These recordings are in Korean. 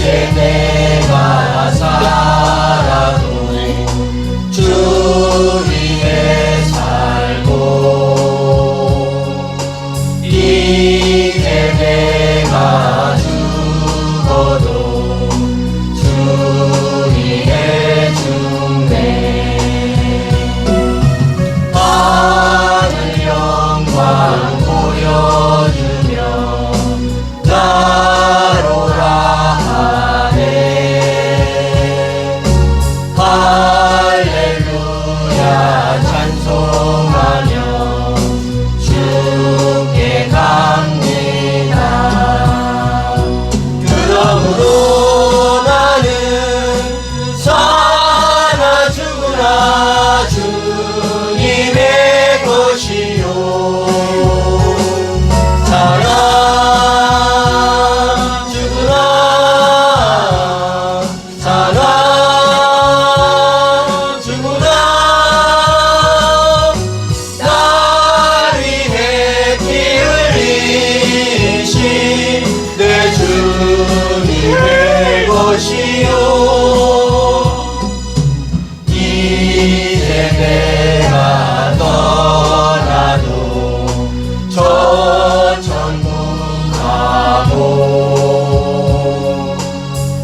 이제 내가 살아도 주 위에 살고 이제 내가 죽어도 주 위에 죽네. 하늘 영광 보여주며 나로 오라 하네. 할렐루야 찬송하며 주께 갑니다. 그러므로 나는 사나 죽으나 주님의 것이요 사나 죽으나 사나 죽으나 날 위해 피 흘리신 내 주님의 것이요 이제 내가 떠나도 저 천국 가고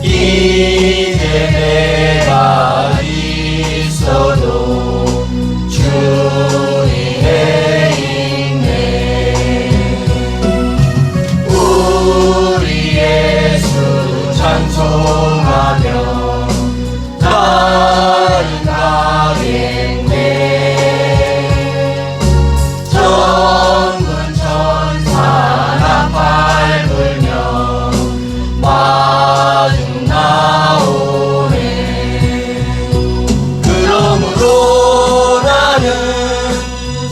이제 내가 있어도 주 위에 있네. 우리 예수 찬송하며 나는 가겠네. 전군 천사 나팔 불며 마중 나오네. 그러므로 나는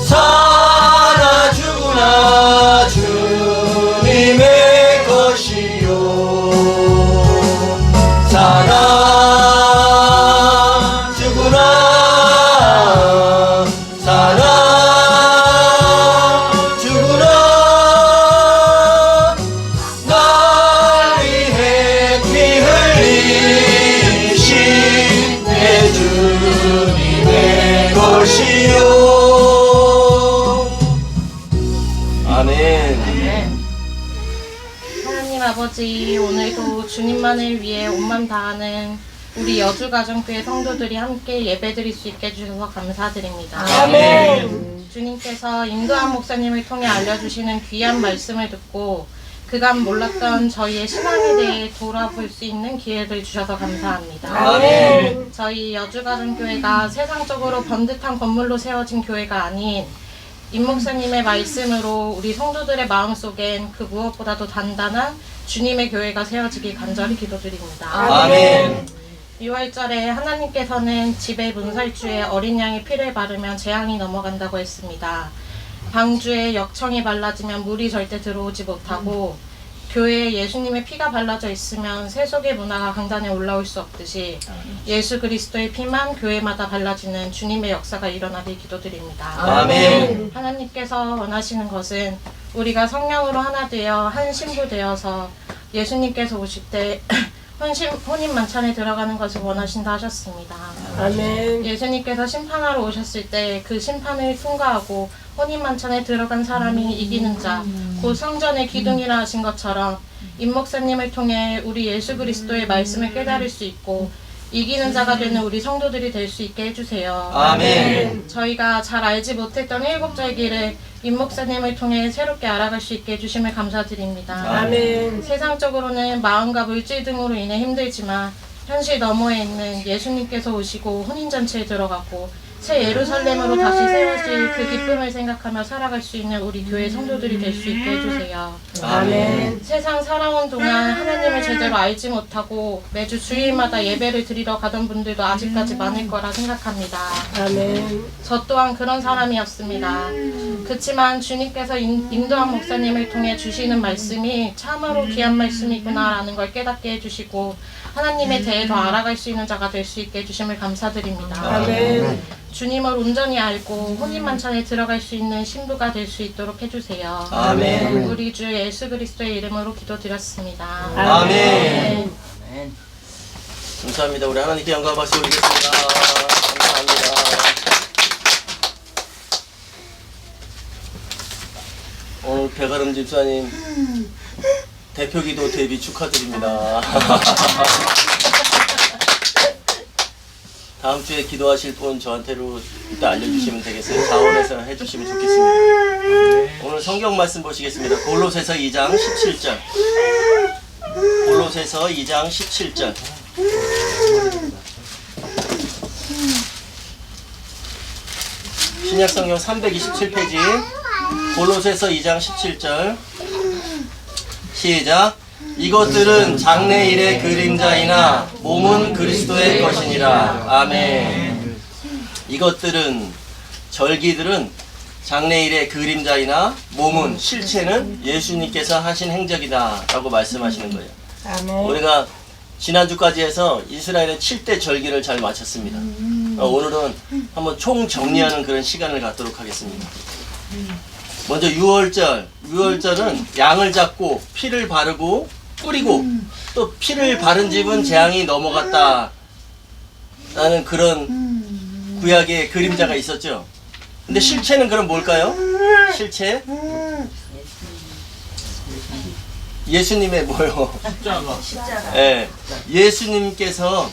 사나 죽으나 주님의 것이요 사나 죽으나 사나 죽으나 날 위해 피 흘리신 내 주님의 것이요. 아멘. 하나님 아버지, 오늘도 주님만을 위해 온맘 다하는 우리 여주가정교회 성도들이 함께 예배드릴 수 있게 해주셔서 감사드립니다. 아멘. 주님께서 임도환 목사님을 통해 알려주시는 귀한 말씀을 듣고 그간 몰랐던 저희의 신앙에 대해 돌아볼 수 있는 기회를 주셔서 감사합니다. 아멘. 저희 여주가정교회가 세상적으로 번듯한 건물로 세워진 교회가 아닌 임 목사님의 말씀으로 우리 성도들의 마음속엔 그 무엇보다도 단단한 주님의 교회가 세워지길 간절히 기도드립니다. 아멘. 6월절에 하나님께서는 집의 문설주에 어린 양의 피를 바르면 재앙이 넘어간다고 했습니다. 방주에 역청이 발라지면 물이 절대 들어오지 못하고 교회에 예수님의 피가 발라져 있으면 세속의 문화가 강단에 올라올 수 없듯이 예수 그리스도의 피만 교회마다 발라지는 주님의 역사가 일어나길 기도드립니다. 아멘. 하나님께서 원하시는 것은 우리가 성령으로 하나 되어 한 신부 되어서 예수님께서 오실 때 혼인 만찬에 들어가는 것을 원하신다 하셨습니다. 아멘. 예수님께서 심판하러 오셨을 때 그 심판을 통과하고 혼인 만찬에 들어간 사람이 이기는 자, 곧 성전의 기둥이라 하신 것처럼 임 목사님을 통해 우리 예수 그리스도의 말씀을 깨달을 수 있고 이기는 자가 되는 우리 성도들이 될 수 있게 해주세요. 아멘. 저희가 잘 알지 못했던 일곱절 길을 임 목사님을 통해 새롭게 알아갈 수 있게 해주심을 감사드립니다. 아멘. 세상적으로는 마음과 물질 등으로 인해 힘들지만 현실 너머에 있는 예수님께서 오시고 혼인잔치에 들어가고 새 예루살렘으로 다시 세워질 그 기쁨을 생각하며 살아갈 수 있는 우리 교회 성도들이 될 수 있게 해주세요. 아멘. 세상 살아온 동안 하나님을 제대로 알지 못하고 매주 주일마다 예배를 드리러 가던 분들도 아직까지 많을 거라 생각합니다. 아멘. 저 또한 그런 사람이었습니다. 그치만 주님께서 임도환 목사님을 통해 주시는 말씀이 참으로 귀한 말씀이구나라는 걸 깨닫게 해주시고 하나님에 대해 더 알아갈 수 있는 자가 될 수 있게 해주심을 감사드립니다. 아멘. 주님을 온전히 알고 혼인만찬에 들어갈 수 있는 신부가 될 수 있도록 해주세요. 아멘. 우리 주 예수 그리스도의 이름으로 기도드렸습니다. 아멘. 감사합니다. 우리 하나님께 영광 박수 올리겠습니다. 감사합니다. 오늘 배가름 집사님 대표기도 데뷔 축하드립니다. 다음 주에 기도하실 분 저한테로 이따 알려주시면 되겠어요. 자원해서 해주시면 좋겠습니다. 오늘 성경 말씀 보시겠습니다. 골로새서 2장 17절. 골로새서 2장 17절. 신약성경 327페이지 골로새서 2장 17절. 시작. 이것들은 장래일의 그림자이나 몸은 그리스도의 것이니라. 아멘. 이것들은, 절기들은 장래일의 그림자이나 몸은, 실체는 예수님께서 하신 행적이다 라고 말씀하시는 거예요. 아멘. 우리가 지난주까지 해서 이스라엘의 7대 절기를 잘 마쳤습니다. 오늘은 한번 총 정리하는 그런 시간을 갖도록 하겠습니다. 먼저 유월절은 양을 잡고 피를 바르고 뿌리고 또 피를 바른 집은 재앙이 넘어갔다 라는 그런 구약의 그림자가 있었죠. 근데 실체는 그럼 뭘까요? 실체? 예수님의 뭐요? 십자가. 예, 예수님께서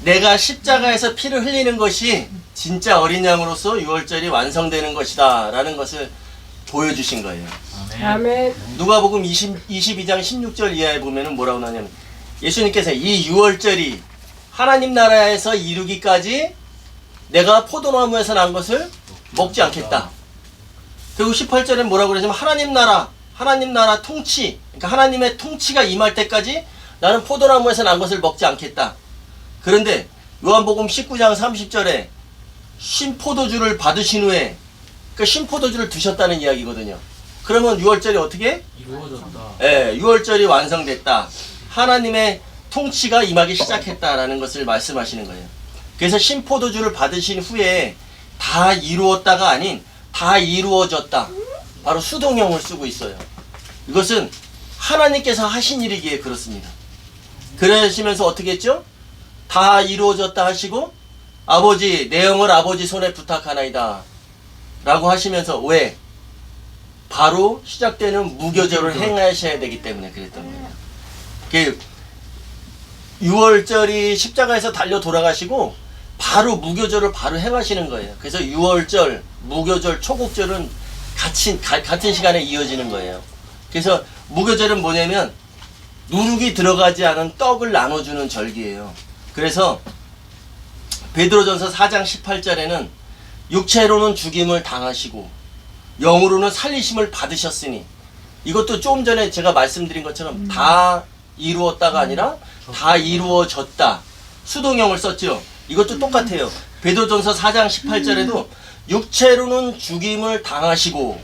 내가 십자가에서 피를 흘리는 것이 진짜 어린 양으로서 유월절이 완성되는 것이다 라는 것을 보여주신 거예요. 아멘. 누가복음 22장 16절 이하에 보면은 뭐라고 나냐면 예수님께서 이 유월절이 하나님 나라에서 이루기까지 내가 포도나무에서 난 것을 먹지 않겠다. 그리고 18절에 뭐라고 그러냐면 하나님 나라 통치, 그러니까 하나님의 통치가 임할 때까지 나는 포도나무에서 난 것을 먹지 않겠다. 그런데 요한복음 19장 30절에 신포도주를 받으신 후에, 그러니까 신포도주를 드셨다는 이야기거든요. 그러면 유월절이 어떻게? 이루어졌다. 예, 유월절이 완성됐다. 하나님의 통치가 임하기 시작했다라는 것을 말씀하시는 거예요. 그래서 신포도주를 받으신 후에 다 이루었다가 아닌 다 이루어졌다. 바로 수동형을 쓰고 있어요. 이것은 하나님께서 하신 일이기에 그렇습니다. 그러시면서 어떻게 했죠? 다 이루어졌다 하시고 아버지 내 영을 아버지 손에 부탁하나이다 라고 하시면서 왜? 바로 시작되는 무교절을 행하셔야 되기 때문에 그랬던 거예요. 그 유월절이 십자가에서 달려 돌아가시고 바로 무교절을 바로 행하시는 거예요. 그래서 유월절, 무교절, 초국절은 같은 시간에 이어지는 거예요. 그래서 무교절은 뭐냐면 누룩이 들어가지 않은 떡을 나눠주는 절기예요. 그래서 베드로전서 4장 18절에는 육체로는 죽임을 당하시고 영으로는 살리심을 받으셨으니, 이것도 좀 전에 제가 말씀드린 것처럼 다 이루었다가 아니라 다 이루어졌다. 수동형을 썼죠. 이것도 똑같아요. 베드로전서 4장 18절에도 육체로는 죽임을 당하시고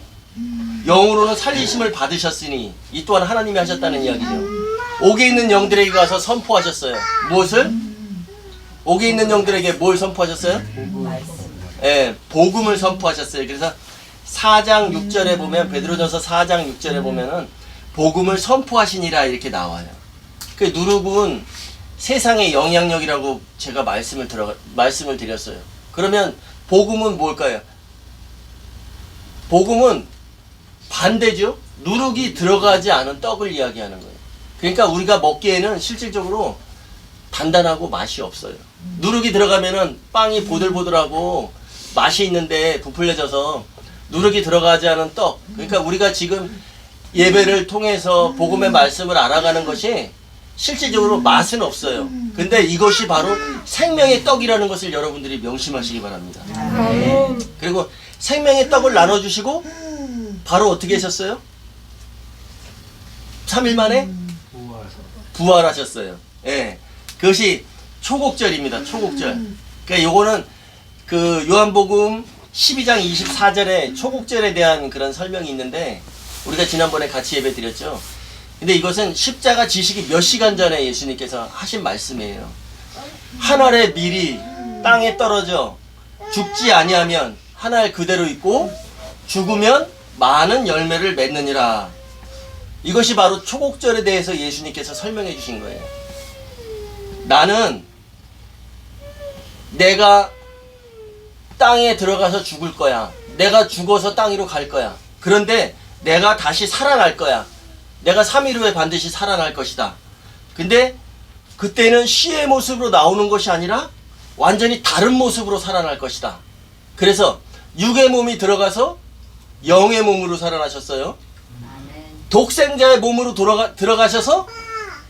영으로는 살리심을 받으셨으니, 이 또한 하나님이 하셨다는 이야기죠. 옥에 있는 영들에게 가서 선포하셨어요. 무엇을? 옥에 있는 영들에게 뭘 선포하셨어요? 예, 복음을 선포하셨어요. 그래서 4장 6절에 보면, 베드로전서 4장 6절에 보면은 복음을 선포하시니라 이렇게 나와요. 그 누룩은 세상의 영향력이라고 제가 말씀을 드렸어요. 그러면 복음은 뭘까요? 복음은 반대죠. 누룩이 들어가지 않은 떡을 이야기하는 거예요. 그러니까 우리가 먹기에는 실질적으로 단단하고 맛이 없어요. 누룩이 들어가면은 빵이 보들보들하고 맛이 있는데 부풀려져서 누룩이 들어가지 않은 떡, 그러니까 우리가 지금 예배를 통해서 복음의 말씀을 알아가는 것이 실질적으로 맛은 없어요. 근데 이것이 바로 생명의 떡이라는 것을 여러분들이 명심하시기 바랍니다. 아멘. 그리고 생명의 떡을 나눠주시고 바로 어떻게 하셨어요? 3일 만에 부활하셨어요. 예, 그것이 초국절입니다. 초국절. 그러니까 요거는 그 요한복음 12장 24절에 초국절에 대한 그런 설명이 있는데, 우리가 지난번에 같이 예배 드렸죠. 근데 이것은 십자가 지시기 몇 시간 전에 예수님께서 하신 말씀이에요. 한 알의 밀이 땅에 떨어져 죽지 아니하면 한 알 그대로 있고 죽으면 많은 열매를 맺느니라. 이것이 바로 초국절에 대해서 예수님께서 설명해 주신 거예요. 나는 내가 땅에 들어가서 죽을 거야. 내가 죽어서 땅 위로 갈 거야. 그런데 내가 다시 살아날 거야. 내가 3일 후에 반드시 살아날 것이다. 근데 그때는 씨의 모습으로 나오는 것이 아니라 완전히 다른 모습으로 살아날 것이다. 그래서 육의 몸이 들어가서 영의 몸으로 살아나셨어요. 독생자의 몸으로 들어가셔서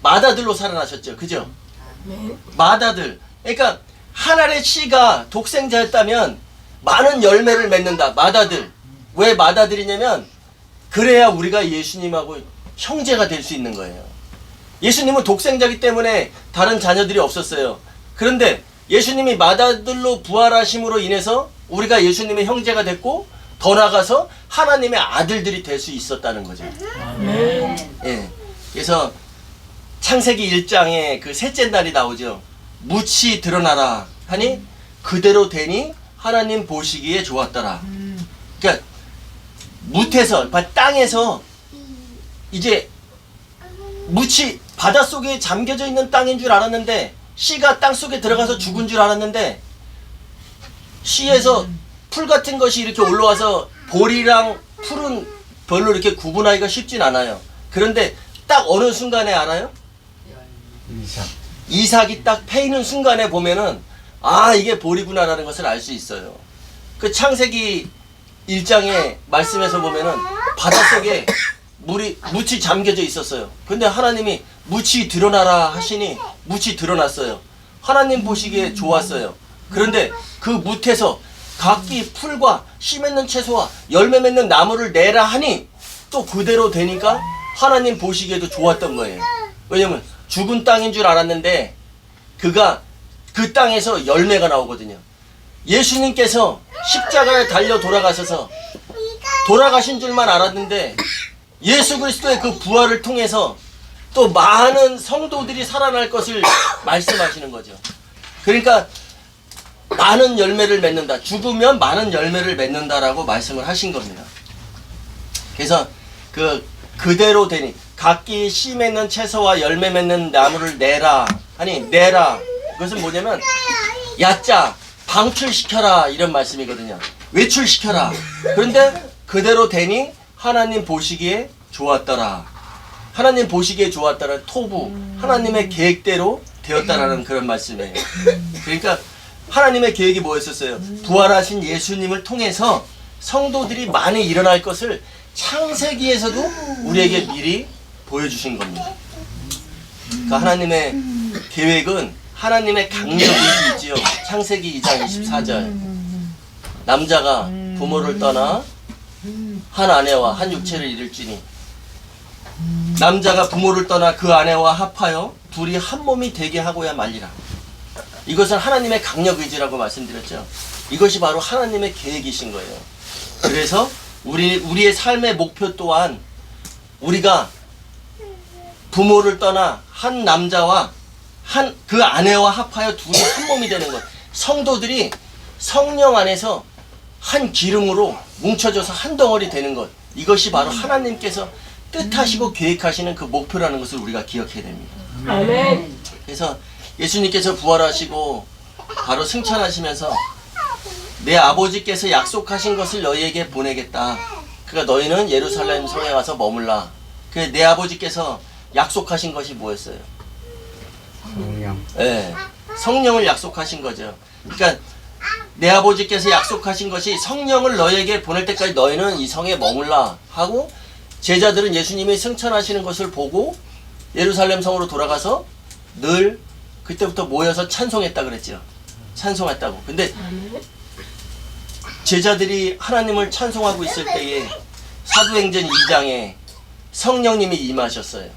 맏아들로 살아나셨죠. 그죠? 맏아들. 그러니까 한 알의 씨가 독생자였다면 많은 열매를 맺는다. 맏아들. 왜 맏아들이냐면 그래야 우리가 예수님하고 형제가 될 수 있는 거예요. 예수님은 독생자이기 때문에 다른 자녀들이 없었어요. 그런데 예수님이 맏아들로 부활하심으로 인해서 우리가 예수님의 형제가 됐고 더 나아가서 하나님의 아들들이 될 수 있었다는 거죠. 예. 그래서 창세기 1장에 그 셋째 날이 나오죠. 묻이 드러나라 하니 그대로 되니 하나님 보시기에 좋았더라. 그러니까 묻에서 땅에서 이제 묻이 바닷속에 잠겨져 있는 땅인 줄 알았는데 씨가 땅속에 들어가서 죽은 줄 알았는데 씨에서 풀 같은 것이 이렇게 올라와서 볼이랑 풀은 별로 이렇게 구분하기가 쉽진 않아요. 그런데 딱 어느 순간에 알아요? 이삭이 딱 패이는 순간에 보면은 아 이게 볼이구나라는 것을 알 수 있어요. 그 창세기 1장의 말씀에서 보면은 바닷속에 묻이 잠겨져 있었어요. 근데 하나님이 묻이 드러나라 하시니 묻이 드러났어요. 하나님 보시기에 좋았어요. 그런데 그 묻에서 각기 풀과 씨 맺는 채소와 열매 맺는 나무를 내라 하니 또 그대로 되니까 하나님 보시기에도 좋았던 거예요. 왜냐면 죽은 땅인 줄 알았는데 그가 그 땅에서 열매가 나오거든요. 예수님께서 십자가에 달려 돌아가셔서 돌아가신 줄만 알았는데 예수 그리스도의 그 부활을 통해서 또 많은 성도들이 살아날 것을 말씀하시는 거죠. 그러니까 많은 열매를 맺는다. 죽으면 많은 열매를 맺는다라고 말씀을 하신 겁니다. 그래서 그대로 되니 각기 씨 맺는 채소와 열매 맺는 나무를 내라 하니 내라. 그것은 뭐냐면 야짜 방출시켜라 이런 말씀이거든요. 외출시켜라. 그런데 그대로 되니 하나님 보시기에 좋았더라. 하나님 보시기에 좋았다는 토부 하나님의 계획대로 되었다라는 그런 말씀이에요. 그러니까 하나님의 계획이 뭐였었어요? 부활하신 예수님을 통해서 성도들이 많이 일어날 것을 창세기에서도 우리에게 미리 보여주신 겁니다. 그러니까 하나님의 계획은 하나님의 강력이지요. 창세기 2장 24절 남자가 부모를 떠나 한 아내와 한 육체를 이룰지니 남자가 부모를 떠나 그 아내와 합하여 둘이 한 몸이 되게 하고야 말리라. 이것은 하나님의 강력 의지라고 말씀드렸죠. 이것이 바로 하나님의 계획이신 거예요. 그래서 우리의 삶의 목표 또한 우리가 부모를 떠나 한 남자와 그 아내와 합하여 둘이 한 몸이 되는 것. 성도들이 성령 안에서 한 기름으로 뭉쳐져서 한 덩어리 되는 것. 이것이 바로 하나님께서 뜻하시고 계획하시는 그 목표라는 것을 우리가 기억해야 됩니다. 아멘. 그래서 예수님께서 부활하시고 바로 승천하시면서 내 아버지께서 약속하신 것을 너희에게 보내겠다. 그러니까 너희는 예루살렘 성에 와서 머물라. 내 아버지께서 약속하신 것이 뭐였어요? 성령. 네, 성령을 약속하신 거죠. 그러니까 내 아버지께서 약속하신 것이 성령을 너희에게 보낼 때까지 너희는 이 성에 머물라 하고 제자들은 예수님이 승천하시는 것을 보고 예루살렘 성으로 돌아가서 늘 그때부터 모여서 찬송했다 그랬죠. 찬송했다고. 근데 제자들이 하나님을 찬송하고 있을 때에 사도행전 2장에 성령님이 임하셨어요.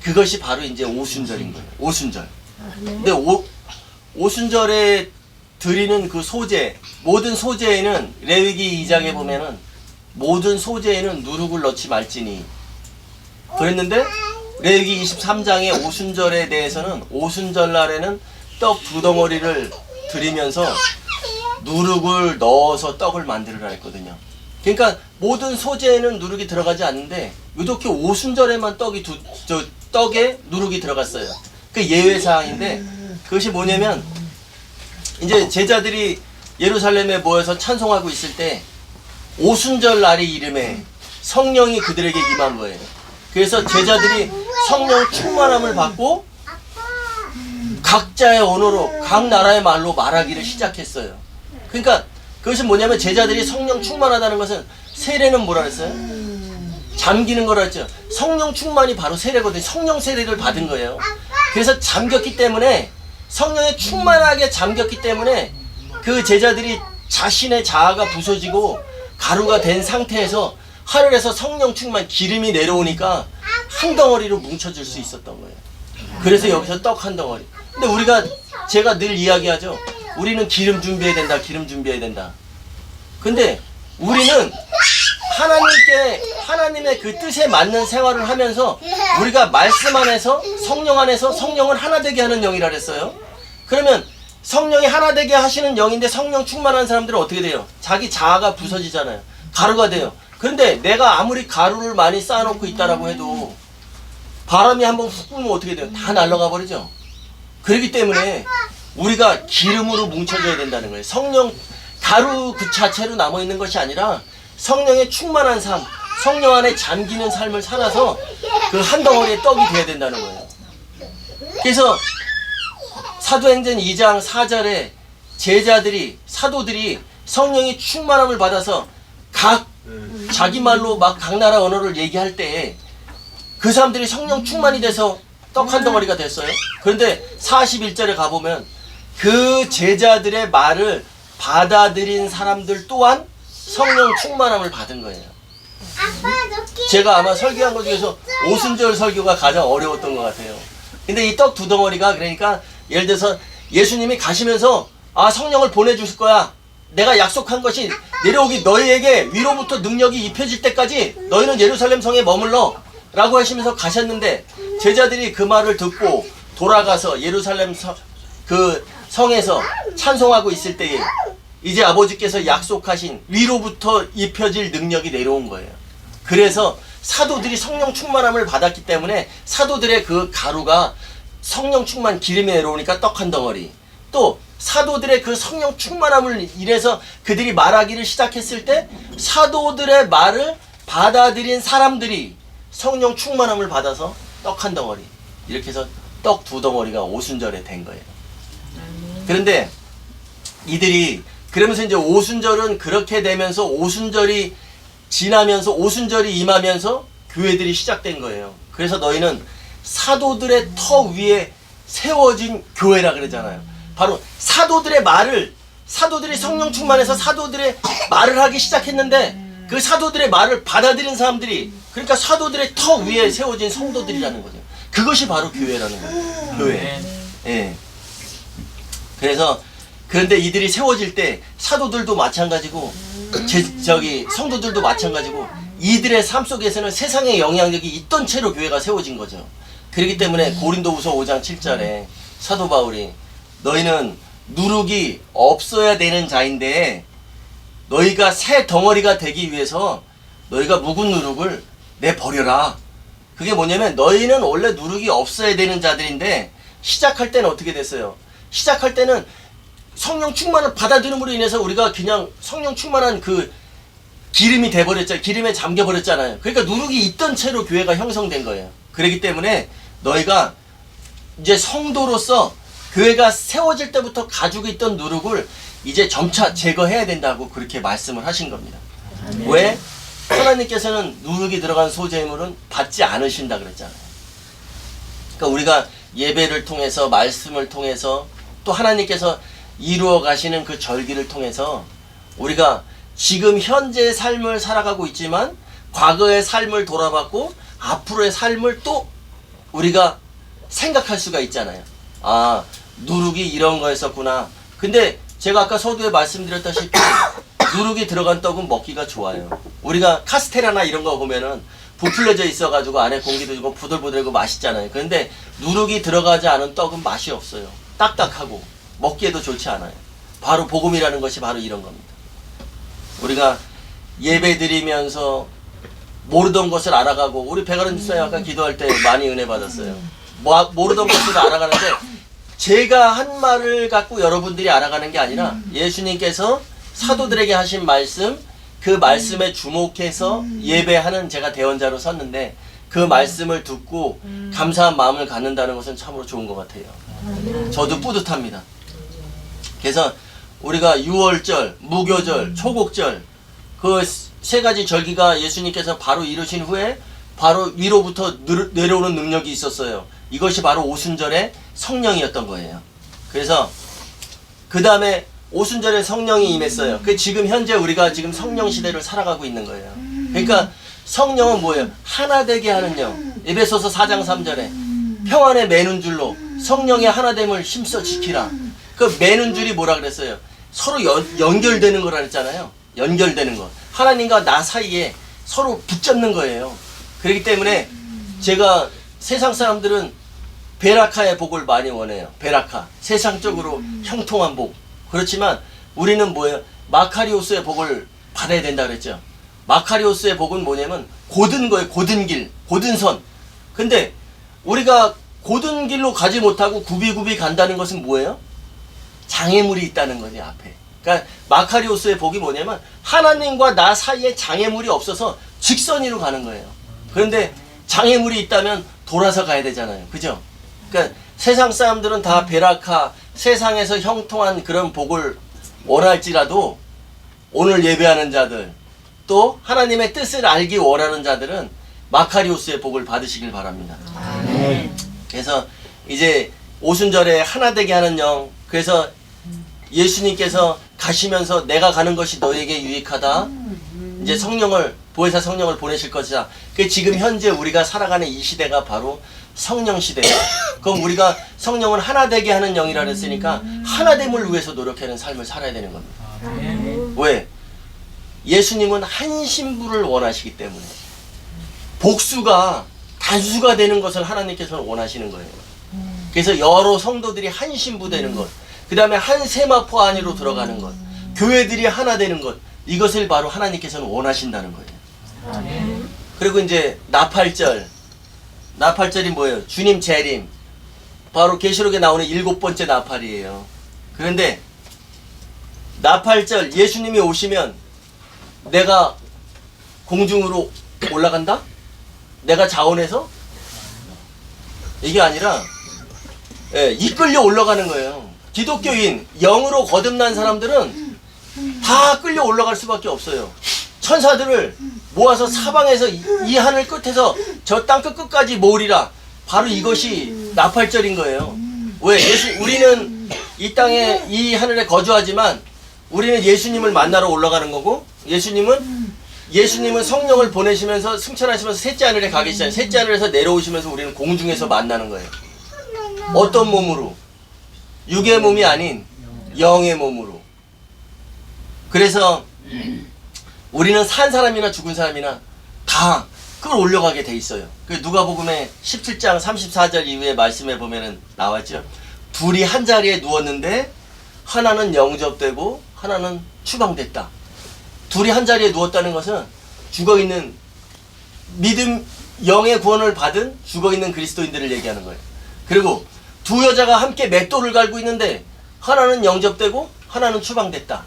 그것이 바로 이제 오순절인 거예요. 오순절. 근데 오순절에 드리는 그 소제, 모든 소제에는 레위기 2장에 보면은 모든 소제에는 누룩을 넣지 말지니 그랬는데 레위기 23장의 오순절에 대해서는 오순절 날에는 떡 2덩어리를 드리면서 누룩을 넣어서 떡을 만들으라 했거든요. 그러니까 모든 소제에는 누룩이 들어가지 않는데 유독히 오순절에만 떡에 누룩이 들어갔어요. 그 예외사항인데 그것이 뭐냐면 이제 제자들이 예루살렘에 모여서 찬송하고 있을 때 오순절 날이 이름에 성령이 그들에게 임한 거예요. 그래서 제자들이 성령 충만함을 받고 각자의 언어로 각 나라의 말로 말하기를 시작했어요. 그러니까 그것이 뭐냐면 제자들이 성령 충만하다는 것은 세례는 뭐라 그랬어요? 잠기는 거라 했죠. 성령 충만이 바로 세례거든요. 성령 세례를 받은 거예요. 그래서 잠겼기 때문에 성령에 충만하게 잠겼기 때문에 그 제자들이 자신의 자아가 부서지고 가루가 된 상태에서 하늘에서 성령 충만 기름이 내려오니까 한 덩어리로 뭉쳐질 수 있었던 거예요. 그래서 여기서 떡 한 덩어리. 근데 제가 늘 이야기하죠. 우리는 기름 준비해야 된다. 기름 준비해야 된다. 근데 우리는 하나님의 그 뜻에 맞는 생활을 하면서 우리가 말씀 안에서 성령 안에서 성령을 하나 되게 하는 영이라 그랬어요. 그러면 성령이 하나 되게 하시는 영인데 성령 충만한 사람들은 어떻게 돼요? 자기 자아가 부서지잖아요. 가루가 돼요. 그런데 내가 아무리 가루를 많이 쌓아놓고 있다라고 해도 바람이 한번 훅 불면 어떻게 돼요? 다 날아가 버리죠. 그렇기 때문에 우리가 기름으로 뭉쳐져야 된다는 거예요. 성령 가루 그 자체로 남아있는 것이 아니라 성령의 충만한 삶, 성령 안에 잠기는 삶을 살아서 그 한 덩어리의 떡이 돼야 된다는 거예요. 그래서 사도행전 2장 4절에 사도들이 성령이 충만함을 받아서 각 자기 말로 막 각 나라 언어를 얘기할 때 그 사람들이 성령 충만이 돼서 떡 한 덩어리가 됐어요. 그런데 41절에 가보면 그 제자들의 말을 받아들인 사람들 또한 성령 충만함을 받은 거예요. 제가 아마 설교한 것 중에서 오순절 설교가 가장 어려웠던 것 같아요. 근데 이 떡 두 덩어리가 그러니까 예를 들어서 예수님이 가시면서 성령을 보내주실 거야. 내가 약속한 것이 내려오기 너희에게 위로부터 능력이 입혀질 때까지 너희는 예루살렘 성에 머물러 라고 하시면서 가셨는데 제자들이 그 말을 듣고 돌아가서 예루살렘 그 성에서 찬송하고 있을 때에 이제 아버지께서 약속하신 위로부터 입혀질 능력이 내려온 거예요. 그래서 사도들이 성령 충만함을 받았기 때문에 사도들의 그 가루가 성령 충만 기름이 내려오니까 떡 한 덩어리, 또 사도들의 그 성령 충만함을 인해서 그들이 말하기를 시작했을 때 사도들의 말을 받아들인 사람들이 성령 충만함을 받아서 떡 한 덩어리, 이렇게 해서 떡 두 덩어리가 오순절에 된 거예요. 그런데 이들이 그러면서 이제 오순절은 그렇게 되면서 오순절이 지나면서 오순절이 임하면서 교회들이 시작된 거예요. 그래서 너희는 사도들의 터 위에 세워진 교회라 그러잖아요. 바로 사도들의 말을, 사도들이 성령 충만해서 사도들의 말을 하기 시작했는데 그 사도들의 말을 받아들인 사람들이, 그러니까 사도들의 터 위에 세워진 성도들이라는 거죠. 그것이 바로 교회라는 거예요. 교회. 예. 그래서 그런데 이들이 세워질 때 사도들도 마찬가지고 성도들도 마찬가지고 이들의 삶 속에서는 세상의 영향력이 있던 채로 교회가 세워진 거죠. 그렇기 때문에 고린도후서 5장 7절에 사도 바울이 너희는 누룩이 없어야 되는 자인데 너희가 새 덩어리가 되기 위해서 너희가 묵은 누룩을 내버려라. 그게 뭐냐면 너희는 원래 누룩이 없어야 되는 자들인데 시작할 때는 어떻게 됐어요? 시작할 때는 성령 충만을 받아들임으로 인해서 우리가 그냥 성령 충만한 그 기름이 돼버렸잖아요. 기름에 잠겨버렸잖아요. 그러니까 누룩이 있던 채로 교회가 형성된 거예요. 그렇기 때문에 너희가 이제 성도로서 교회가 세워질 때부터 가지고 있던 누룩을 이제 점차 제거해야 된다고 그렇게 말씀을 하신 겁니다. 왜? 하나님께서는 누룩이 들어간 소재물은 받지 않으신다 그랬잖아요. 그러니까 우리가 예배를 통해서 말씀을 통해서 또 하나님께서 이루어 가시는 그 절기를 통해서 우리가 지금 현재의 삶을 살아가고 있지만 과거의 삶을 돌아봤고 앞으로의 삶을 또 우리가 생각할 수가 있잖아요. 누룩이 이런 거였었구나. 근데 제가 아까 서두에 말씀드렸다시피 누룩이 들어간 떡은 먹기가 좋아요. 우리가 카스테라나 이런 거 보면은 부풀려져 있어가지고 안에 공기도 주고 부들부들하고 맛있잖아요. 그런데 누룩이 들어가지 않은 떡은 맛이 없어요. 딱딱하고 먹기에도 좋지 않아요. 바로 복음이라는 것이 바로 이런 겁니다. 우리가 예배 드리면서 모르던 것을 알아가고, 우리 백아른 집사님 아까 기도할 때 많이 은혜 받았어요. 모르던 것을 알아가는데 제가 한 말을 갖고 여러분들이 알아가는 게 아니라 예수님께서 사도들에게 하신 말씀, 그 말씀에 주목해서 예배하는 제가 대언자로 섰는데 그 말씀을 듣고 감사한 마음을 갖는다는 것은 참으로 좋은 것 같아요. 저도 뿌듯합니다. 그래서 우리가 유월절, 무교절, 초곡절 그 세 가지 절기가 예수님께서 바로 이루신 후에 바로 위로부터 내려오는 능력이 있었어요. 이것이 바로 오순절의 성령이었던 거예요. 그래서 그 다음에 오순절에 성령이 임했어요. 그 지금 현재 우리가 지금 성령 시대를 살아가고 있는 거예요. 그러니까 성령은 뭐예요? 하나 되게 하는 영. 에베소서 4장 3절에 평안에 매는 줄로 성령의 하나됨을 힘써 지키라. 그 매는 줄이 뭐라 그랬어요? 서로 연결되는 거라 그랬잖아요. 연결되는 거. 하나님과 나 사이에 서로 붙잡는 거예요. 그렇기 때문에 제가 세상 사람들은 베라카의 복을 많이 원해요. 베라카. 세상적으로 형통한 복. 그렇지만 우리는 뭐예요? 마카리오스의 복을 받아야 된다 그랬죠. 마카리오스의 복은 뭐냐면 곧은 거예요. 곧은 길, 곧은 선. 근데 우리가 곧은 길로 가지 못하고 굽이굽이 간다는 것은 뭐예요? 장애물이 있다는 거지, 앞에. 그러니까 마카리오스의 복이 뭐냐면 하나님과 나 사이에 장애물이 없어서 직선으로 가는 거예요. 그런데 장애물이 있다면 돌아서 가야 되잖아요. 그죠? 그러니까 세상 사람들은 다 베라카, 세상에서 형통한 그런 복을 원할지라도 오늘 예배하는 자들, 또 하나님의 뜻을 알기 원하는 자들은 마카리오스의 복을 받으시길 바랍니다. 그래서 이제 오순절에 하나 되게 하는 영, 그래서 예수님께서 가시면서 내가 가는 것이 너에게 유익하다. 이제 성령을, 보혜사 성령을 보내실 것이다. 그 지금 현재 우리가 살아가는 이 시대가 바로 성령 시대예요. 그럼 우리가 성령은 하나 되게 하는 영이라 그랬으니까 하나됨을 위해서 노력하는 삶을 살아야 되는 겁니다. 왜? 예수님은 한 신부를 원하시기 때문에. 복수가 단수가 되는 것을 하나님께서는 원하시는 거예요. 그래서 여러 성도들이 한 신부 되는 것, 그 다음에 한 세마포 안으로 들어가는 것, 교회들이 하나 되는 것, 이것을 바로 하나님께서는 원하신다는 거예요. 그리고 이제 나팔절. 나팔절이 뭐예요? 주님 재림. 바로 계시록에 나오는 7번째 나팔이에요. 그런데 나팔절, 예수님이 오시면 내가 공중으로 올라간다? 내가 자원해서? 이게 아니라 이끌려 올라가는 거예요. 기독교인, 영으로 거듭난 사람들은 다 끌려 올라갈 수밖에 없어요. 천사들을 모아서 사방에서 이 하늘 끝에서 저 땅 끝까지 모으리라. 바로 이것이 나팔절인 거예요. 왜? 우리는 이 땅에, 이 하늘에 거주하지만 우리는 예수님을 만나러 올라가는 거고, 예수님은 성령을 보내시면서 승천하시면서 셋째 하늘에 가 계시잖아요. 셋째 하늘에서 내려오시면서 우리는 공중에서 만나는 거예요. 어떤 몸으로? 육의 몸이 아닌 영의 몸으로. 그래서 우리는 산 사람이나 죽은 사람이나 다 그걸 올려가게 돼 있어요. 그 누가복음의 17장 34절 이후에 말씀에 보면은 나왔죠. 둘이 한 자리에 누웠는데 하나는 영접되고 하나는 추방됐다. 둘이 한 자리에 누웠다는 것은 죽어있는 믿음, 영의 구원을 받은 죽어있는 그리스도인들을 얘기하는 거예요. 그리고 두 여자가 함께 맷돌을 갈고 있는데 하나는 영접되고 하나는 추방됐다.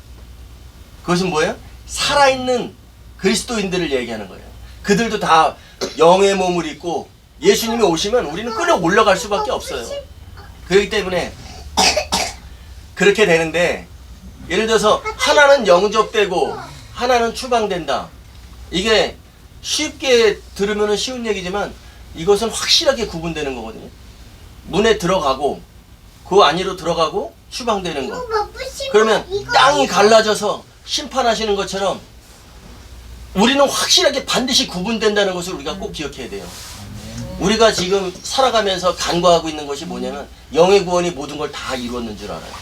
그것은 뭐예요? 살아있는 그리스도인들을 얘기하는 거예요. 그들도 다 영의 몸을 입고 예수님이 오시면 우리는 끌어 올라갈 수밖에 없어요. 그렇기 때문에 그렇게 되는데, 예를 들어서 하나는 영접되고 하나는 추방된다. 이게 쉽게 들으면 쉬운 얘기지만 이것은 확실하게 구분되는 거거든요. 문에 들어가고 그 안으로 들어가고 추방되는 거. 그러면 땅이 갈라져서 심판하시는 것처럼 우리는 확실하게 반드시 구분된다는 것을 우리가 꼭 기억해야 돼요. 우리가 지금 살아가면서 간과하고 있는 것이 뭐냐면 영의 구원이 모든 걸 다 이루었는 줄 알아요.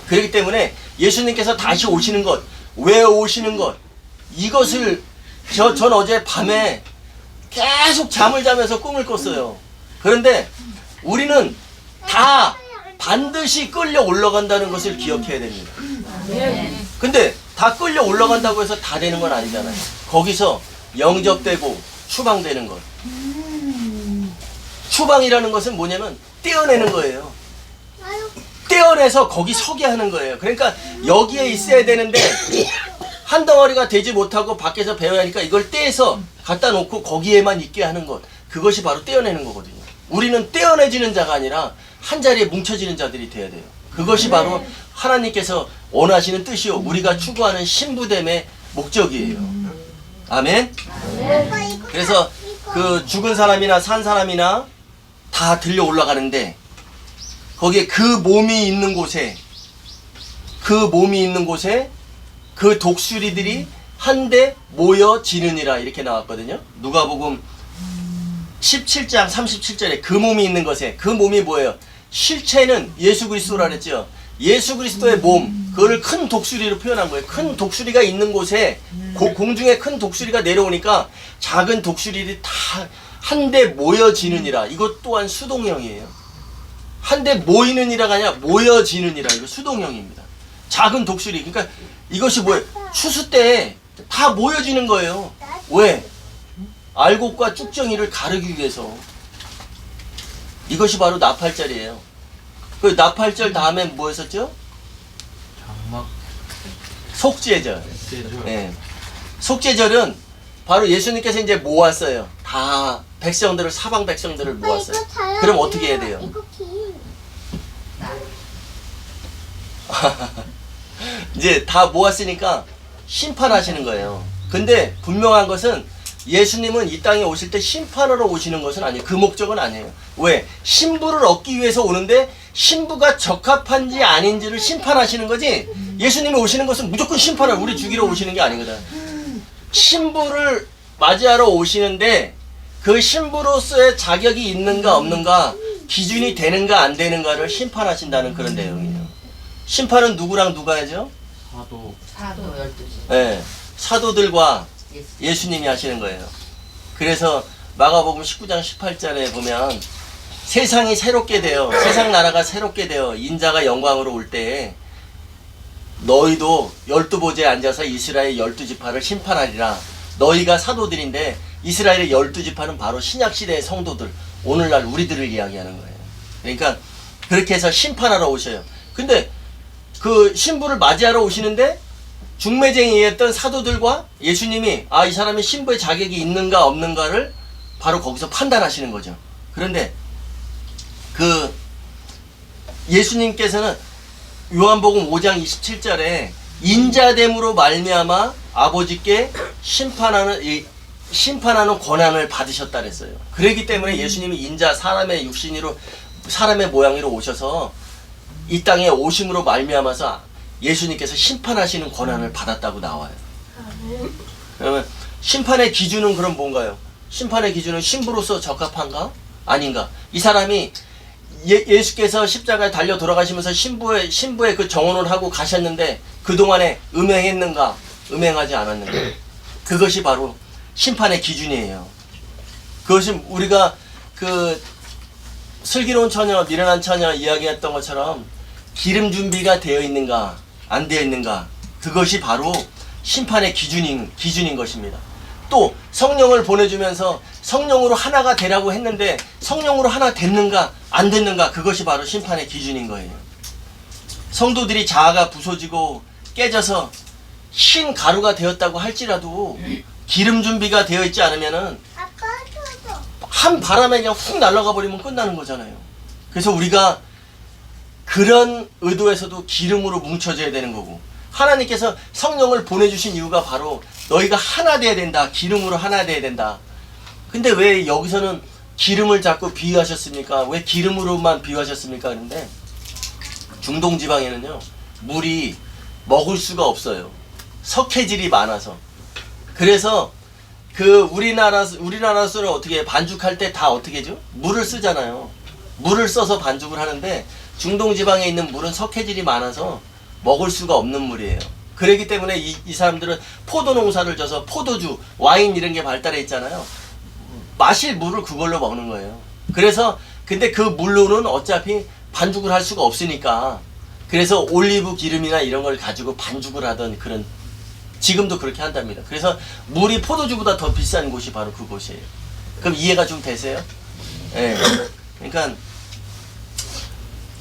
그렇기 때문에 예수님께서 다시 오시는 것, 왜 오시는 것, 이것을 전 어제 밤에 계속 잠을 자면서 꿈을 꿨어요. 그런데 우리는 다 반드시 끌려 올라간다는 것을 기억해야 됩니다. 근데 다 끌려 올라간다고 해서 다 되는 건 아니잖아요. 거기서 영접되고 추방되는 것. 추방이라는 것은 뭐냐면 떼어내는 거예요. 떼어내서 거기 서게 하는 거예요. 그러니까 여기에 있어야 되는데 한 덩어리가 되지 못하고 밖에서 배워야 하니까 이걸 떼서 갖다 놓고 거기에만 있게 하는 것. 그것이 바로 떼어내는 거거든요. 우리는 떼어내지는 자가 아니라 한 자리에 뭉쳐지는 자들이 돼야 돼요. 그것이 바로 하나님께서 원하시는 뜻이요. 우리가 추구하는 신부됨의 목적이에요. 아멘? 그래서 그 죽은 사람이나 산 사람이나 다 들려 올라가는데 거기에 그 몸이 있는 곳에 그 독수리들이 한데 모여지느니라 이렇게 나왔거든요. 누가복음 17장 37절에 그 몸이 있는 것에 그 몸이 뭐예요? 실체는 예수 그리스도라 그랬죠. 예수 그리스도의 몸 그거를 큰 독수리로 표현한 거예요. 큰 독수리가 있는 곳에 공중에 큰 독수리가 내려오니까 작은 독수리들이 다 한데 모여지느니라. 이것 또한 수동형이에요. 한데 모이느니라가 아니라 모여지느니라. 이거 수동형입니다. 작은 독수리. 그러니까 이것이 뭐예요? 추수 때 다 모여지는 거예요. 왜? 알곡과 쭉정이를 가르기 위해서. 이것이 바로 나팔절이에요. 그 나팔절 다음에 뭐였었죠? 장막 속죄절. 제절. 네. 속죄절은 바로 예수님께서 이제 모았어요. 다 백성들을 사방 백성들을 모았어요. 그럼 어떻게 해야 돼요? 이제 다 모았으니까 심판하시는 거예요. 근데 분명한 것은 예수님은 이 땅에 오실 때 심판하러 오시는 것은 아니에요. 그 목적은 아니에요. 왜? 신부를 얻기 위해서 오는데 신부가 적합한지 아닌지를 심판하시는 거지. 예수님이 오시는 것은 무조건 심판을 우리 죽이러 오시는 게 아니거든. 신부를 맞이하러 오시는데 그 신부로서의 자격이 있는가 없는가, 기준이 되는가 안 되는가를 심판하신다는 그런 내용이에요. 심판은 누구랑 누가 하죠? 사도 12시. 네, 사도들과 예수님이 하시는 거예요. 그래서 마가복음 19장 18절에 보면 세상이 새롭게 되어, 세상 나라가 새롭게 되어 인자가 영광으로 올 때에 너희도 12보좌에 앉아서 이스라엘 12지파를 심판하리라. 너희가 사도들인데 이스라엘의 12지파는 바로 신약시대의 성도들, 오늘날 우리들을 이야기하는 거예요. 그러니까 그렇게 해서 심판하러 오셔요. 근데 그 신부를 맞이하러 오시는데 중매쟁이였던 사도들과 예수님이 이 사람이 신부의 자격이 있는가 없는가를 바로 거기서 판단하시는 거죠. 그런데 그 예수님께서는 요한복음 5장 27절에 인자됨으로 말미암아 아버지께 심판하는 권한을 받으셨다 그랬어요. 그렇기 때문에 예수님이 인자 사람의 육신으로 사람의 모양으로 오셔서 이 땅에 오심으로 말미암아서 예수님께서 심판하시는 권한을 받았다고 나와요. 그러면 심판의 기준은 그럼 뭔가요? 심판의 기준은 신부로서 적합한가? 아닌가? 이 사람이 예수께서 십자가에 달려 돌아가시면서 신부의 그 정언을 하고 가셨는데 그동안에 음행했는가? 음행하지 않았는가? 그것이 바로 심판의 기준이에요. 그것이 우리가 그 슬기로운 처녀, 미련한 처녀 이야기했던 것처럼 기름 준비가 되어 있는가? 안 되어 있는가? 그것이 바로 심판의 기준인 것입니다. 또 성령을 보내주면서 성령으로 하나가 되라고 했는데 성령으로 하나 됐는가 안 됐는가? 그것이 바로 심판의 기준인 거예요. 성도들이 자아가 부서지고 깨져서 흰 가루가 되었다고 할지라도 기름 준비가 되어 있지 않으면은 한 바람에 그냥 훅 날아가 버리면 끝나는 거잖아요. 그래서 우리가 그런 의도에서도 기름으로 뭉쳐져야 되는 거고, 하나님께서 성령을 보내주신 이유가 바로 너희가 하나 돼야 된다. 기름으로 하나 돼야 된다. 근데 왜 여기서는 기름을 자꾸 비유하셨습니까? 왜 기름으로만 비유하셨습니까? 그런데 중동 지방에는요 물이 먹을 수가 없어요. 석회질이 많아서. 그래서 그 우리나라에서는 어떻게 해? 반죽할 때 다 어떻게 하죠? 물을 쓰잖아요. 물을 써서 반죽을 하는데 중동 지방에 있는 물은 석회질이 많아서 먹을 수가 없는 물이에요. 그렇기 때문에 이 사람들은 포도 농사를 져서 포도주, 와인 이런 게 발달해 있잖아요. 마실 물을 그걸로 먹는 거예요. 그래서 근데 그 물로는 어차피 반죽을 할 수가 없으니까 그래서 올리브 기름이나 이런 걸 가지고 반죽을 하던 그런, 지금도 그렇게 한답니다. 그래서 물이 포도주보다 더 비싼 곳이 바로 그곳이에요. 그럼 이해가 좀 되세요? 네. 그러니까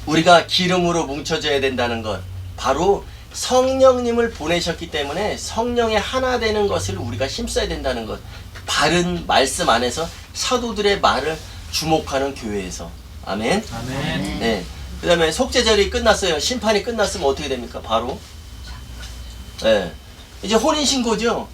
우리가 기름으로 뭉쳐져야 된다는 것, 바로 성령님을 보내셨기 때문에 성령의 하나 되는 것을 우리가 힘써야 된다는 것, 바른 말씀 안에서 사도들의 말을 주목하는 교회에서. 아멘. 아멘. 네. 그 다음에 속죄절이 끝났어요. 심판이 끝났으면 어떻게 됩니까? 바로 네. 이제 혼인신고죠.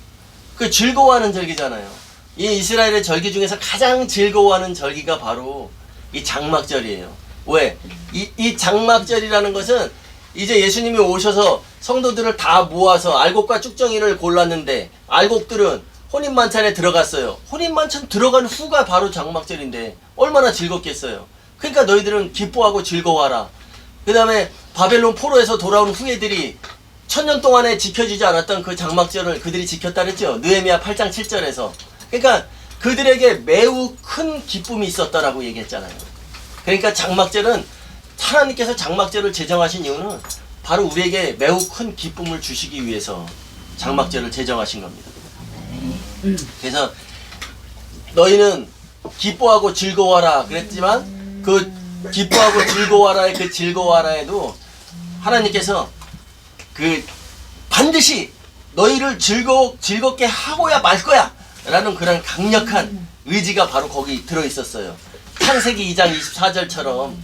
그 즐거워하는 절기잖아요. 이 이스라엘의 절기 중에서 가장 즐거워하는 절기가 바로 이 장막절이에요. 왜? 이 장막절이라는 것은 이제 예수님이 오셔서 성도들을 다 모아서 알곡과 쭉정이를 골랐는데, 알곡들은 혼인만찬에 들어갔어요. 혼인만찬 들어간 후가 바로 장막절인데 얼마나 즐겁겠어요. 그러니까 너희들은 기뻐하고 즐거워하라. 그 다음에 바벨론 포로에서 돌아온 후예들이 1000년 동안에 지켜지지 않았던 그 장막절을 그들이 지켰다 그랬죠. 느헤미야 8장 7절에서. 그러니까 그들에게 매우 큰 기쁨이 있었다라고 얘기했잖아요. 그러니까 장막절은, 하나님께서 장막절을 제정하신 이유는 바로 우리에게 매우 큰 기쁨을 주시기 위해서 장막절을 제정하신 겁니다. 그래서 너희는 기뻐하고 즐거워하라 그랬지만, 그 기뻐하고 즐거워하라의 그 즐거워하라에도 하나님께서 그 반드시 너희를 즐겁게 하고야 말 거야 라는 그런 강력한 의지가 바로 거기 들어 있었어요. 창세기 2장 24절처럼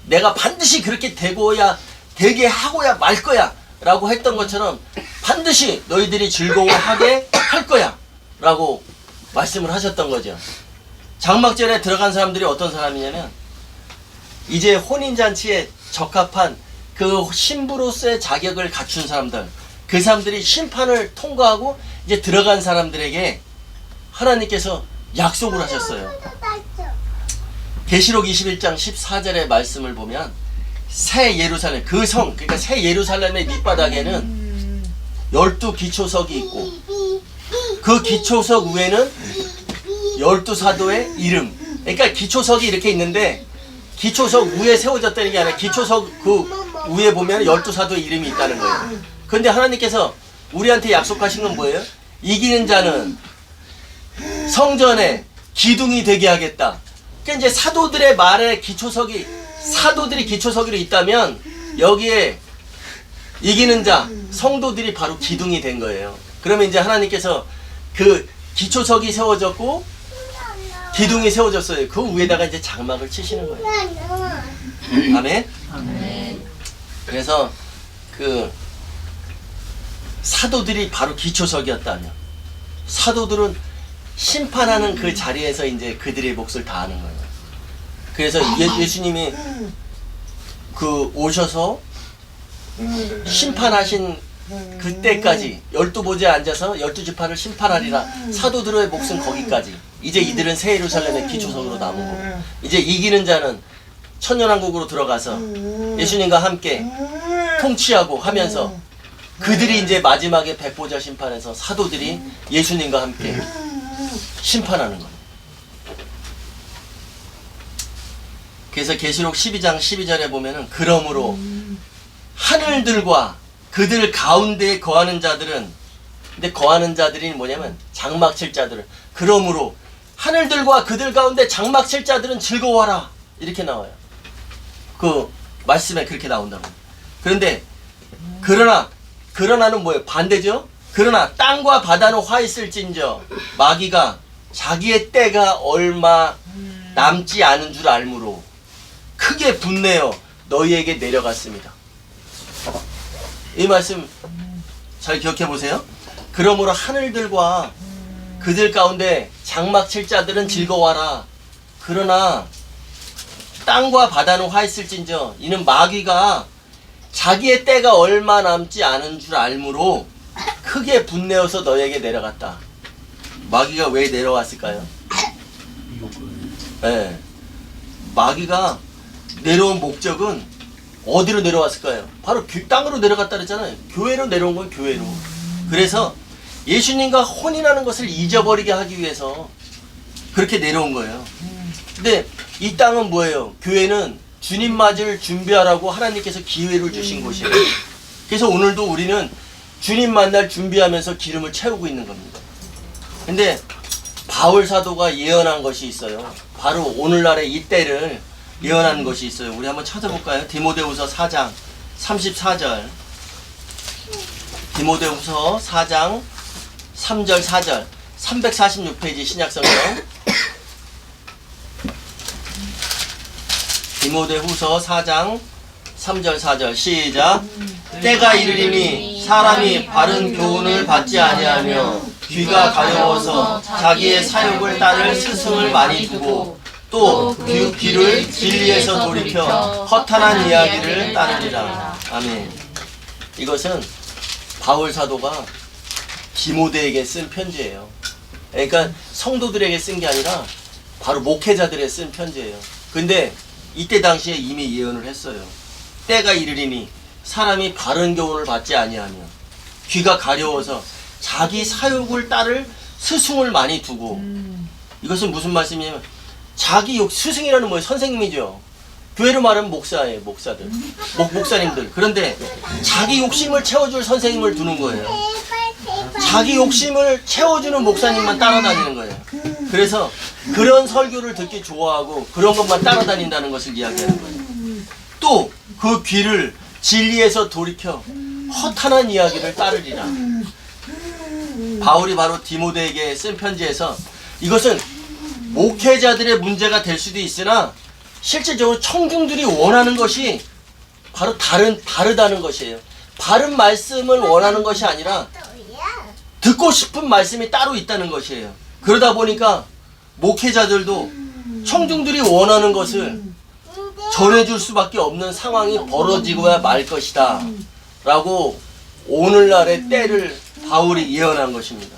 내가 반드시 그렇게 되게 하고야 말 거야 라고 했던 것처럼 반드시 너희들이 즐거워하게 할 거야 라고 말씀을 하셨던 거죠. 장막절에 들어간 사람들이 어떤 사람이냐면, 이제 혼인잔치에 적합한 그 신부로서의 자격을 갖춘 사람들, 그 사람들이 심판을 통과하고 이제 들어간 사람들에게 하나님께서 약속을 하셨어요. 계시록 21장 14절의 말씀을 보면 새 예루살렘, 그 성, 그러니까 새 예루살렘의 밑바닥에는 12기초석이 있고, 그 기초석 위에는 12사도의 이름. 그러니까 기초석이 이렇게 있는데 기초석 위에 세워졌다는 게 아니라 기초석 그 위에 보면 12사도의 이름이 있다는 거예요. 그런데 하나님께서 우리한테 약속하신 건 뭐예요? 이기는 자는 성전에 기둥이 되게 하겠다. 그러니까 이제 사도들의 말에 사도들이 기초석으로 있다면 여기에 이기는 자, 성도들이 바로 기둥이 된 거예요. 그러면 이제 하나님께서 그 기초석이 세워졌고 기둥이 세워졌어요. 그 위에다가 이제 장막을 치시는 거예요. 아멘? 아멘. 그래서 그 사도들이 바로 기초석이었다면, 사도들은 심판하는 그 자리에서 이제 그들의 몫을 다하는 거예요. 그래서 예수님이 그 오셔서 심판하신 그때까지 12보좌에 앉아서 12지파를 심판하리라, 사도들의 몫은 거기까지. 이제 이들은 새 예루살렘의 기초석으로 남은 거고, 이제 이기는 자는 천년왕국으로 들어가서 예수님과 함께 통치하고 하면서 그들이 이제 마지막에 백보자 심판에서 사도들이 예수님과 함께 심판하는 거예요. 그래서 계시록 12장 12절에 보면은, 그러므로 하늘들과 그들 가운데에 거하는 자들은, 근데 거하는 자들이 뭐냐면 장막 칠 자들은, 그러므로 하늘들과 그들 가운데 장막 칠 자들은 즐거워하라, 이렇게 나와요. 그 말씀에 그렇게 나온다고. 그런데 그러나는 뭐예요? 반대죠? 그러나 땅과 바다는 화 있을진저 마귀가 자기의 때가 얼마 남지 않은 줄 알므로 크게 분내어 너희에게 내려갔습니다. 이 말씀 잘 기억해 보세요. 그러므로 하늘들과 그들 가운데 장막 칠 자들은 즐거워하라. 그러나 땅과 바다는 화 있을진저 이는 마귀가 자기의 때가 얼마 남지 않은 줄 알므로 크게 분내어서 너희에게 내려갔다. 마귀가 왜 내려왔을까요? 네. 마귀가 내려온 목적은 어디로 내려왔을까요? 바로 땅으로 내려갔다 그랬잖아요. 교회로 내려온 건 교회로. 그래서 예수님과 혼인하는 것을 잊어버리게 하기 위해서 그렇게 내려온 거예요. 근데 이 땅은 뭐예요? 교회는 주님 맞을 준비하라고 하나님께서 기회를 주신 곳이에요. 그래서 오늘도 우리는 주님 만날 준비하면서 기름을 채우고 있는 겁니다. 근데 바울 사도가 예언한 것이 있어요. 바로 오늘날의 이 때를 예언한 것이 있어요. 우리 한번 찾아볼까요? 디모데후서 4장 34절. 디모데후서 4장 3절 4절 346페이지 신약성경. 디모데후서 4장 3절 4절 시작. 때가 이르리니 사람이 바른 교훈을 받지 아니하며 귀가 가려워서 자기의 사욕을 따를 스승을 많이 두고 또 귀를 진리에서 돌이켜 허탄한 이야기를 따르리라. 아멘. 이것은 바울 사도가 디모데에게 쓴 편지예요. 그러니까 성도들에게 쓴 게 아니라 바로 목회자들에 쓴 편지예요. 근데 이때 당시에 이미 예언을 했어요. 때가 이르리니 사람이 바른 교훈을 받지 아니하며 귀가 가려워서 자기 사욕을 따를 스승을 많이 두고. 이것은 무슨 말씀이냐면 자기 스승이라는 뭐예요? 선생님이죠. 교회로 말하면 목사예요. 목사들 목사님들. 그런데 자기 욕심을 채워줄 선생님을 두는 거예요. 자기 욕심을 채워주는 목사님만 따라다니는 거예요. 그래서 그런 설교를 듣기 좋아하고 그런 것만 따라다닌다는 것을 이야기하는 거예요. 또 그 귀를 진리에서 돌이켜 허탄한 이야기를 따르리라. 바울이 바로 디모데에게 쓴 편지에서 이것은 목회자들의 문제가 될 수도 있으나 실질적으로 청중들이 원하는 것이 바로 다르다는 것이에요. 바른 말씀을 원하는 것이 아니라 듣고 싶은 말씀이 따로 있다는 것이에요. 그러다 보니까 목회자들도 청중들이 원하는 것을 전해줄 수밖에 없는 상황이 벌어지고야 말 것이다 라고 오늘날의 때를 바울이 예언한 것입니다.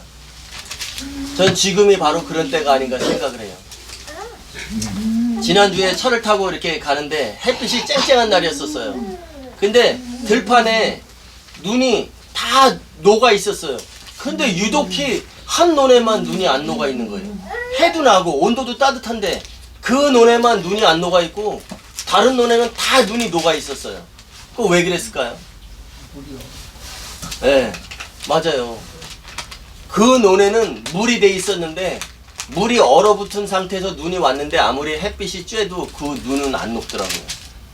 전 지금이 바로 그런 때가 아닌가 생각을 해요. 지난주에 차를 타고 이렇게 가는데 햇빛이 쨍쨍한 날이었었어요. 근데 들판에 눈이 다 녹아 있었어요. 근데 유독히 한 논에만 눈이 안 녹아 있는 거예요. 해도 나고 온도도 따뜻한데 그 논에만 눈이 안 녹아 있고 다른 논에는 다 눈이 녹아 있었어요. 그거 왜 그랬을까요? 네, 맞아요. 그 논에는 물이 돼 있었는데 물이 얼어붙은 상태에서 눈이 왔는데 아무리 햇빛이 쬐도 그 눈은 안 녹더라고요.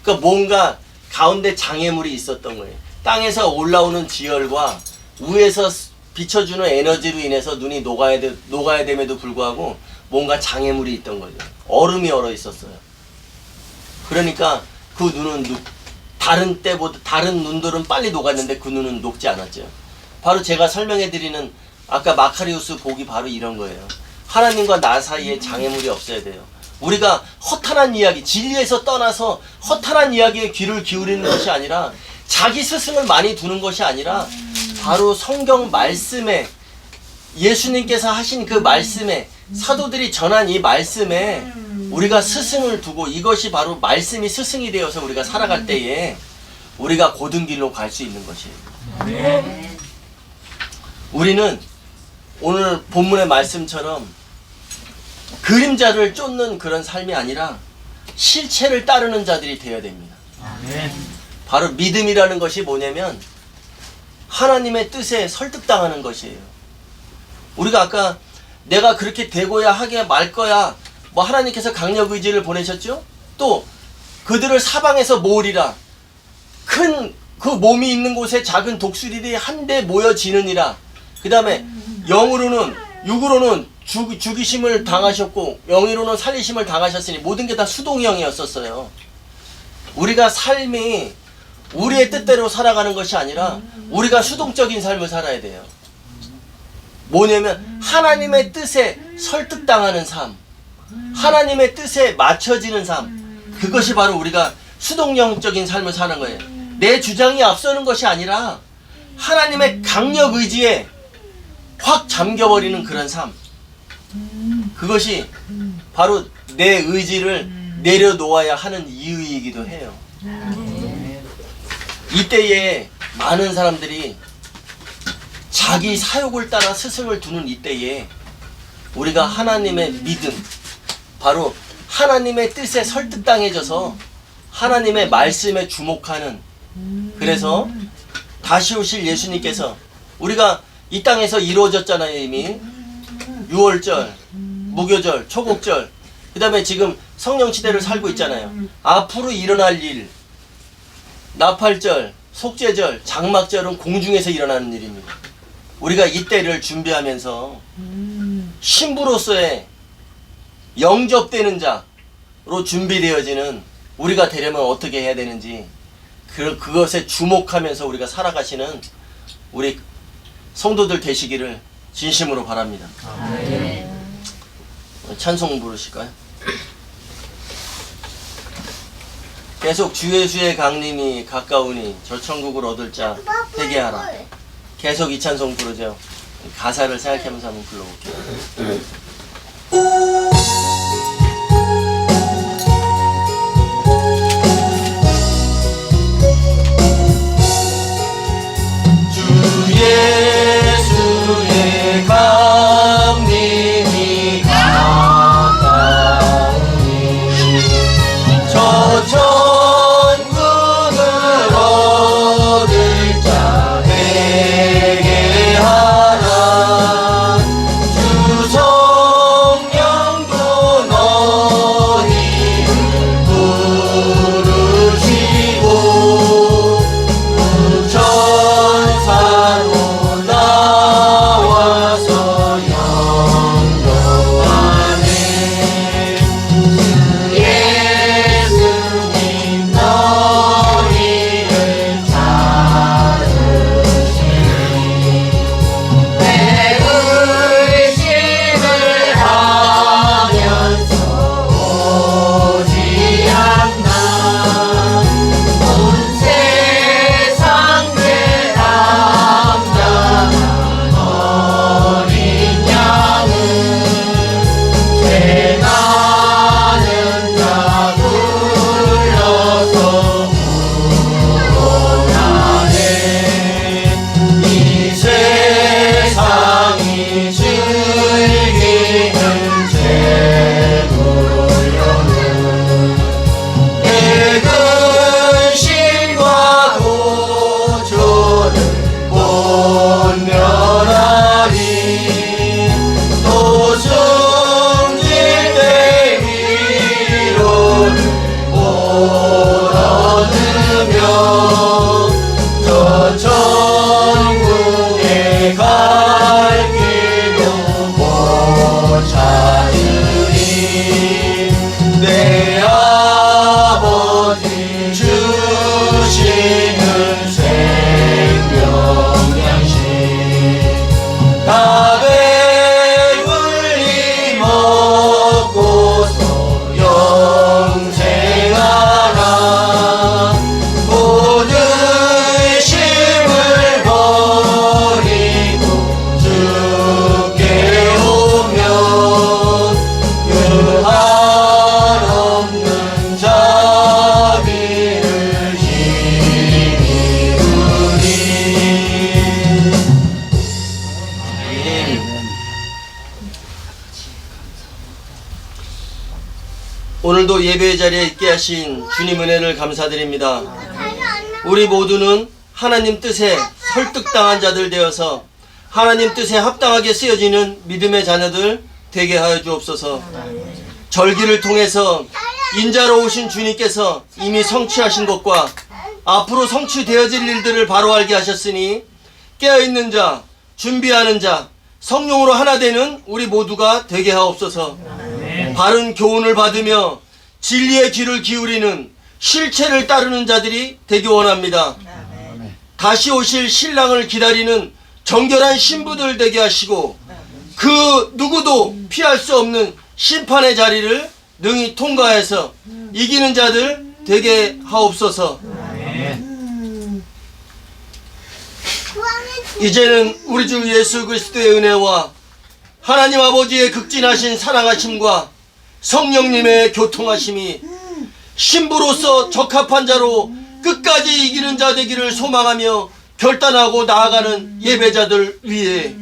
그러니까 뭔가 가운데 장애물이 있었던 거예요. 땅에서 올라오는 지열과 위에서 비춰주는 에너지로 인해서 눈이 녹아야 됨에도 불구하고 뭔가 장애물이 있던 거죠. 얼음이 얼어 있었어요. 그러니까 그 눈은 다른 때보다 다른 눈들은 빨리 녹았는데 그 눈은 녹지 않았죠. 바로 제가 설명해드리는 아까 마카리우스 복이 바로 이런 거예요. 하나님과 나 사이에 장애물이 없어야 돼요. 우리가 허탄한 이야기, 진리에서 떠나서 허탄한 이야기에 귀를 기울이는 것이 아니라 자기 스승을 많이 두는 것이 아니라 바로 성경 말씀에 예수님께서 하신 그 말씀에 사도들이 전한 이 말씀에 우리가 스승을 두고 이것이 바로 말씀이 스승이 되어서 우리가 살아갈 때에 우리가 고든 길로 갈 수 있는 것이에요. 우리는 오늘 본문의 말씀처럼 그림자를 쫓는 그런 삶이 아니라 실체를 따르는 자들이 되어야 됩니다. 바로 믿음이라는 것이 뭐냐면 하나님의 뜻에 설득당하는 것이에요. 우리가 아까 내가 그렇게 되고야 하게 말 거야 뭐 하나님께서 강력 의지를 보내셨죠? 또 그들을 사방에서 모으리라. 큰 그 몸이 있는 곳에 작은 독수리들이 한데 모여지느니라. 그 다음에 영으로는 육으로는 죽이심을 당하셨고 영으로는 살리심을 당하셨으니 모든 게 다 수동형이었었어요. 우리가 삶이 우리의 뜻대로 살아가는 것이 아니라 우리가 수동적인 삶을 살아야 돼요. 뭐냐면 하나님의 뜻에 설득당하는 삶, 하나님의 뜻에 맞춰지는 삶, 그것이 바로 우리가 수동형적인 삶을 사는 거예요. 내 주장이 앞서는 것이 아니라 하나님의 강력 의지에 확 잠겨버리는 그런 삶, 그것이 바로 내 의지를 내려놓아야 하는 이유이기도 해요. 이때에 많은 사람들이 자기 사욕을 따라 스승을 두는 이때에 우리가 하나님의 믿음, 바로 하나님의 뜻에 설득당해져서 하나님의 말씀에 주목하는, 그래서 다시 오실 예수님께서 우리가 이 땅에서 이루어졌잖아요. 이미 유월절, 무교절, 초곡절 그 다음에 지금 성령 시대를 살고 있잖아요. 앞으로 일어날 일, 나팔절, 속죄절, 장막절은 공중에서 일어나는 일입니다. 우리가 이때를 준비하면서 신부로서의 영접되는 자로 준비되어지는 우리가 되려면 어떻게 해야 되는지 그것에 주목하면서 우리가 살아가시는 우리 성도들 되시기를 진심으로 바랍니다. 찬송 부르실까요? 계속 주 예수의 강림이 가까우니 저 천국을 얻을 자 회개하라. 계속 이 찬송 부르죠. 가사를 생각하면서 한번 불러볼게요. 주 예수의 강림이 가까우니 저 천국을 얻을 자 회개하라. 주 성령도 너희를 부르시고 천사로 나와서 영접하네. 예수님 너희를 찾으시니 내 의심을 하면서 오지 않나. 온 세상에 담당한 어린 양은 죄나는 자 불러서 구원하네. 이 세상이 즐기는 죄물로는 내 근심과 고초를 못 면하리. 또 숨길 때 위로를 못 얻으며 저 천국에 갈 길도 못 찾으리. 내 아버지 주시는 생명양식 다 배불리 먹고서 영생하라. 모든 심을 버리고 주께 오면 그 한없는 자비를 힘입으리. 오늘도 예배의 자리에 있게 하신 주님 은혜를 감사드립니다. 우리 모두는 하나님 뜻에 설득당한 자들 되어서 하나님 뜻에 합당하게 쓰여지는 믿음의 자녀들 되게 하여 주옵소서. 절기를 통해서 인자로 오신 주님께서 이미 성취하신 것과 앞으로 성취되어질 일들을 바로 알게 하셨으니 깨어있는 자, 준비하는 자, 성령으로 하나 되는 우리 모두가 되게 하옵소서. 바른 교훈을 받으며 진리의 귀를 기울이는 실체를 따르는 자들이 되기 원합니다. 다시 오실 신랑을 기다리는 정결한 신부들 되게 하시고 그 누구도 피할 수 없는 심판의 자리를 능히 통과해서 이기는 자들 되게 하옵소서. 이제는 우리 주 예수 그리스도의 은혜와 하나님 아버지의 극진하신 사랑하심과 성령님의 교통하심이 신부로서 적합한 자로 끝까지 이기는 자 되기를 소망하며 결단하고 나아가는 예배자들 위해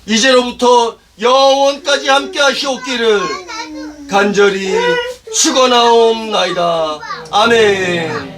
이제로부터 영원까지 함께 하시옵기를 간절히 축원하옵나이다. 아멘.